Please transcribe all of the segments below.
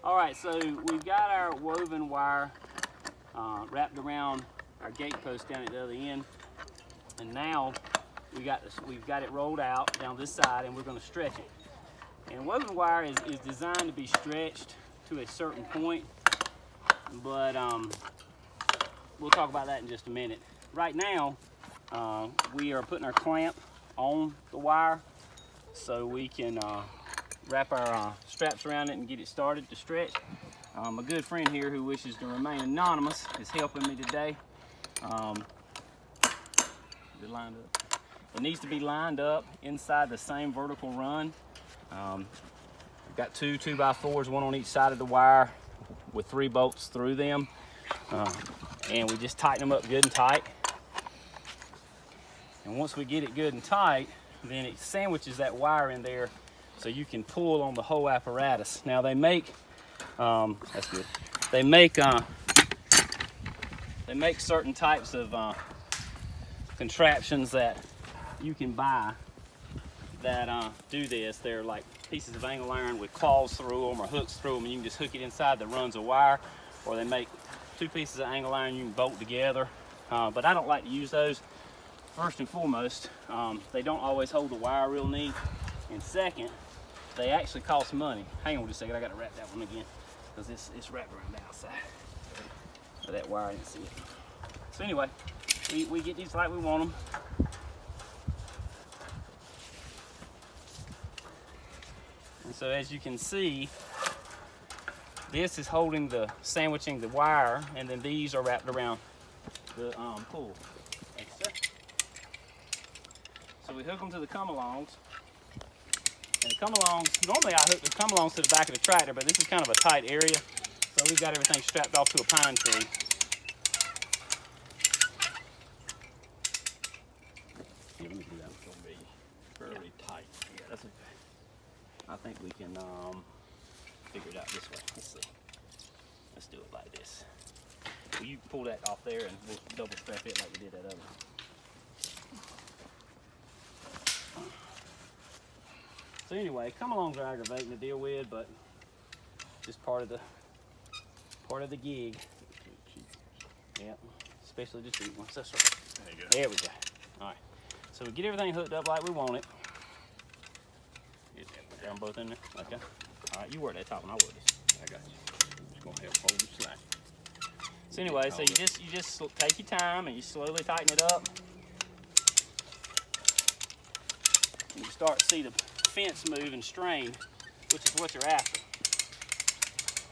All right, so we've got our woven wire wrapped around our gate post down at the other end, and now we've got it rolled out down this side, and we're going to stretch it. And woven wire is designed to be stretched to a certain point, but we'll talk about that in just a minute. Right now, we are putting our clamp on the wire so we can wrap our straps around it and get it started to stretch. A good friend here who wishes to remain anonymous is helping me today. Is it lined up? It needs to be lined up inside the same vertical run. We've got two 2x4s, one on each side of the wire with 3 bolts through them. And we just tighten them up good and tight. And once we get it good and tight, then it sandwiches that wire in there so you can pull on the whole apparatus. Now they make, that's good. They make certain types of contraptions that you can buy that do this. They're like pieces of angle iron with claws through them or hooks through them, and you can just hook it inside the runs of wire. Or they make 2 pieces of angle iron you can bolt together. But I don't like to use those. First and foremost, they don't always hold the wire real neat. And second, they actually cost money. Hang on just a second, I gotta wrap that one again because it's wrapped around the outside. So that wire, I didn't see it. So anyway, we get these like we want them. And so as you can see, this is holding sandwiching the wire, and then these are wrapped around the pull. So we hook them to the come-alongs. And the come-alongs, normally I hook the come-alongs to the back of the tractor, but this is kind of a tight area. So we've got everything strapped off to a pine tree. Yeah, let me do that. It's going to be fairly tight. Yeah, that's okay. I think we can figure it out this way. Let's see. Let's do it like this. Well, you pull that off there and we'll double strap it like we did that other one. So anyway, come-alongs are aggravating to deal with, but just part of the gig. Yeah, especially the cheap ones. That's right. There you go. There we go. All right. So we get everything hooked up like we want it. Get them both in there. Okay. All right, you work that top one. I'll work this. I got you. I'm just gonna help hold the slack. So anyway, so you just take your time and you slowly tighten it up. And you start to see the fence move and strain, which is what you're after.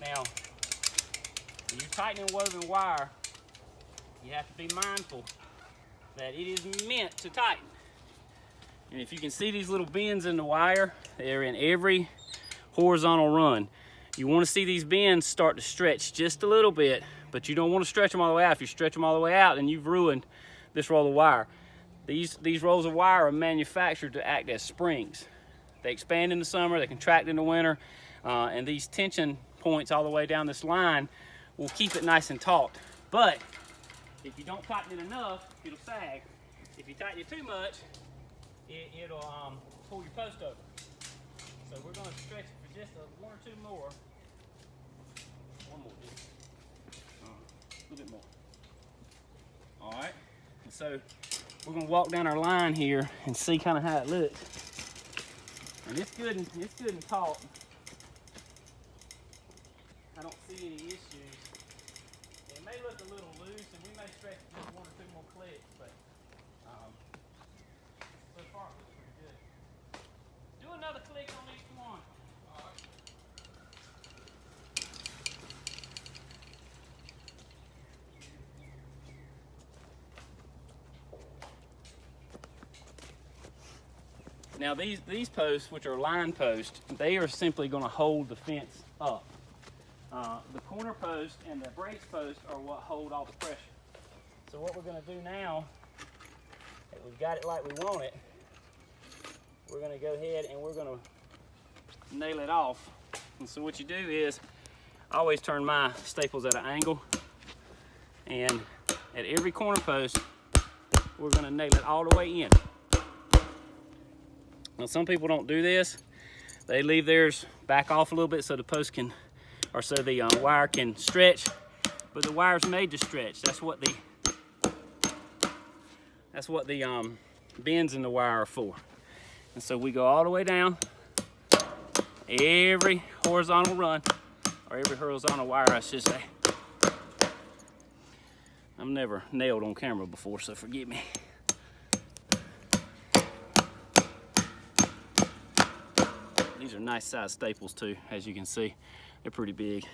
Now, when you're tightening woven wire, you have to be mindful that it is meant to tighten. And if you can see these little bends in the wire, they're in every horizontal run. You want to see these bends start to stretch just a little bit, but you don't want to stretch them all the way out. If you stretch them all the way out, then you've ruined this roll of wire. These rolls of wire are manufactured to act as springs. They expand in the summer, they contract in the winter, and these tension points all the way down this line will keep it nice and taut. But if you don't tighten it enough, it'll sag. If you tighten it too much, it'll pull your post over. So we're going to stretch it for just one or two more. One more, a little bit more. All right, and so we're going to walk down our line here and see kind of how it looks. And it's good and taut. I don't see any issues. It may look a little loose, and we may stretch it just 1 or 2 more clicks, but so far it looks pretty good. Do another click on each one. All right. Now these posts, which are line posts, they are simply going to hold the fence up. The corner post and the brace post are what hold all the pressure. So what we're going to do now, that we've got it like we want it, we're going to go ahead and we're going to nail it off. And so what you do is, I always turn my staples at an angle, and at every corner post, we're going to nail it all the way in. Now some people don't do this. They leave theirs back off a little bit so the post can, or so the wire can stretch, but the wire's made to stretch. That's what the bends in the wire are for. And so we go all the way down every horizontal run, or every horizontal wire, I should say. I've never nailed on camera before, so forgive me. These are nice size staples too, as you can see. They're pretty big.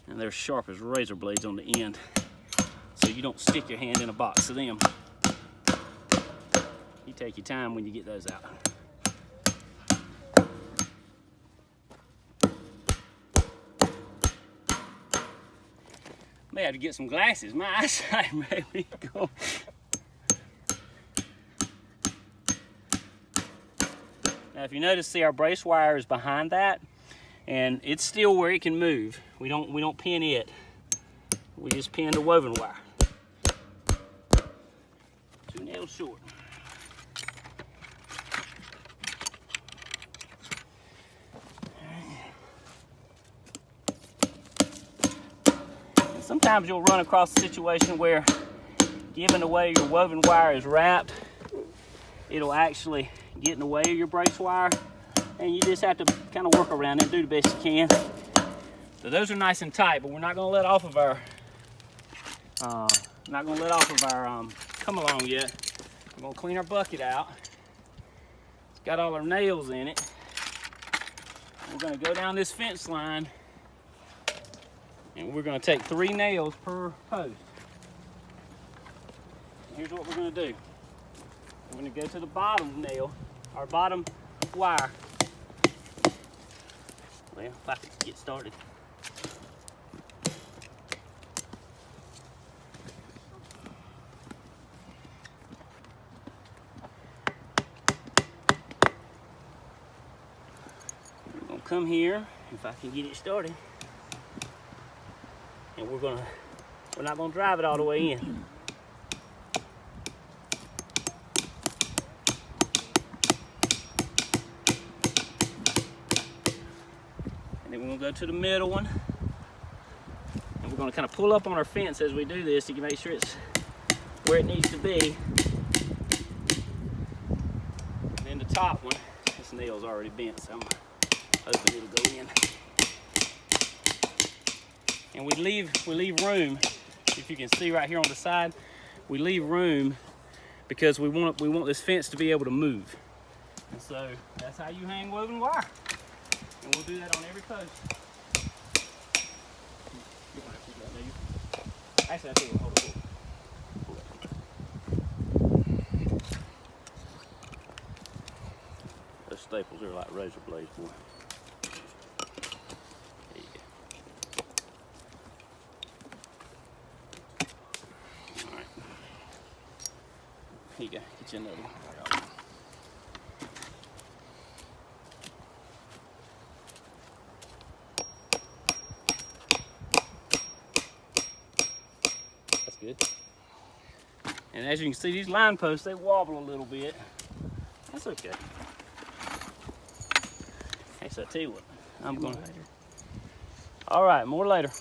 And they're sharp as razor blades on the end. So you don't stick your hand in a box of them. You take your time when you get those out. May have to get some glasses. My eyesight may be going. Now if you notice, see our brace wire is behind that, and it's still where it can move. We don't pin it. We just pin the woven wire. 2 nails short. And sometimes you'll run across a situation where, given the way your woven wire is wrapped, it'll actually get in the way of your brace wire, and you just have to kind of work around it and do the best you can. So those are nice and tight, but we're not going to let off of our come along yet. We're going to clean our bucket out. It's got all our nails in it. We're going to go down this fence line, and we're going to take 3 nails per post. And here's what we're going to do. We're going to go to the bottom nail, our bottom wire. Well, if I could get started. We're going to come here, if I can get it started. And we're not going to drive it all the way in. Then we're going to go to the middle one, and we're going to kind of pull up on our fence as we do this to make sure it's where it needs to be. And then the top one, this nail's already bent, so I'm hoping it'll go in. And we leave room. If you can see right here on the side, we leave room because we want this fence to be able to move. And so that's how you hang woven wire. And we'll do that on every post. Actually, I think we'll hold it. Those staples are like razor blades, boy. There you go. All right. Here you go. Get you another one. Good. And as you can see, these line posts, they wobble a little bit. That's okay. Hey, so I tell you what, I'm going to... All right, more later.